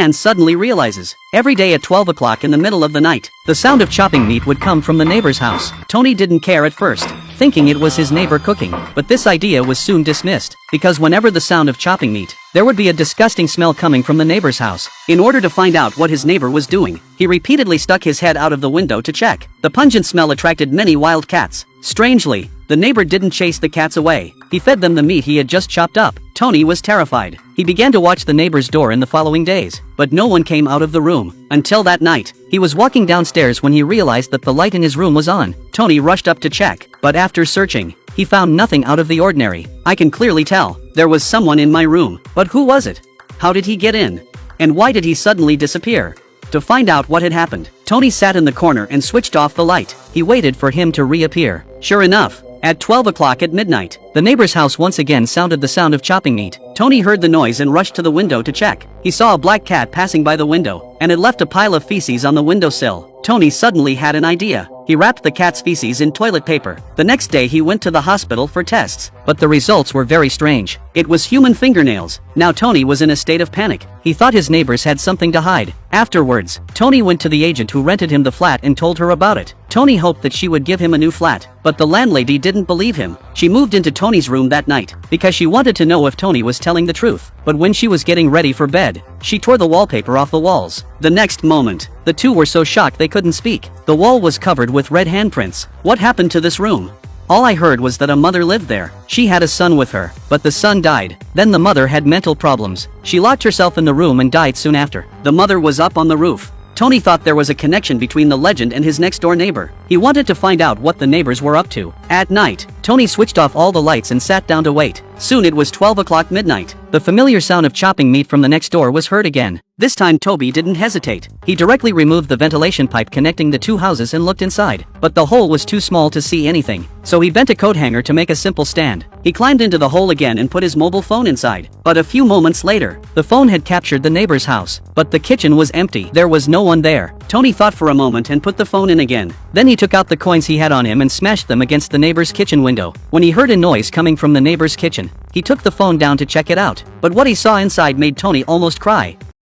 man suddenly realizes, every day at 12 o'clock in the middle of the night, the sound of chopping meat would come from the neighbor's house. Tony didn't care at first, thinking it was his neighbor cooking, but this idea was soon dismissed, because whenever the sound of chopping meat, there would be a disgusting smell coming from the neighbor's house. In order to find out what his neighbor was doing, he repeatedly stuck his head out of the window to check. The pungent smell attracted many wild cats. Strangely, the neighbor didn't chase the cats away. He fed them the meat he had just chopped up. Tony was terrified. He began to watch the neighbor's door in the following days, but no one came out of the room. Until that night, he was walking downstairs when he realized that the light in his room was on. Tony rushed up to check, but after searching, he found nothing out of the ordinary. I can clearly tell, there was someone in my room. But who was it? How did he get in? And why did he suddenly disappear? To find out what had happened, Tony sat in the corner and switched off the light. He waited for him to reappear. Sure enough, at 12 o'clock at midnight, the neighbor's house once again sounded the sound of chopping meat. Tony heard the noise and rushed to the window to check. He saw a black cat passing by the window, and it left a pile of feces on the windowsill. Tony suddenly had an idea. He wrapped the cat's feces in toilet paper. The next day he went to the hospital for tests, but the results were very strange. It was human fingernails. Now Tony was in a state of panic. He thought his neighbors had something to hide. Afterwards, Tony went to the agent who rented him the flat and told her about it. Tony hoped that she would give him a new flat, but the landlady didn't believe him. She moved into Tony's room that night, because she wanted to know if Tony was telling the truth. But when she was getting ready for bed, she tore the wallpaper off the walls. The next moment, the two were so shocked they couldn't speak. The wall was covered with red handprints. What happened to this room? All I heard was that a mother lived there. She had a son with her, but the son died. Then the mother had mental problems. She locked herself in the room and died soon after. The mother was up on the roof. Tony thought there was a connection between the legend and his next-door neighbor. He wanted to find out what the neighbors were up to. At night, Tony switched off all the lights and sat down to wait. Soon it was 12 o'clock midnight. The familiar sound of chopping meat from the next door was heard again. This time Toby didn't hesitate. He directly removed the ventilation pipe connecting the two houses and looked inside. But the hole was too small to see anything. So he bent a coat hanger to make a simple stand. He climbed into the hole again and put his mobile phone inside. But a few moments later, the phone had captured the neighbor's house. But the kitchen was empty. There was no one there. Tony thought for a moment and put the phone in again. Then he took out the coins he had on him and smashed them against the neighbor's kitchen window. When he heard a noise coming from the neighbor's kitchen, he took the phone down to check it out. But what he saw inside made Tony almost cry.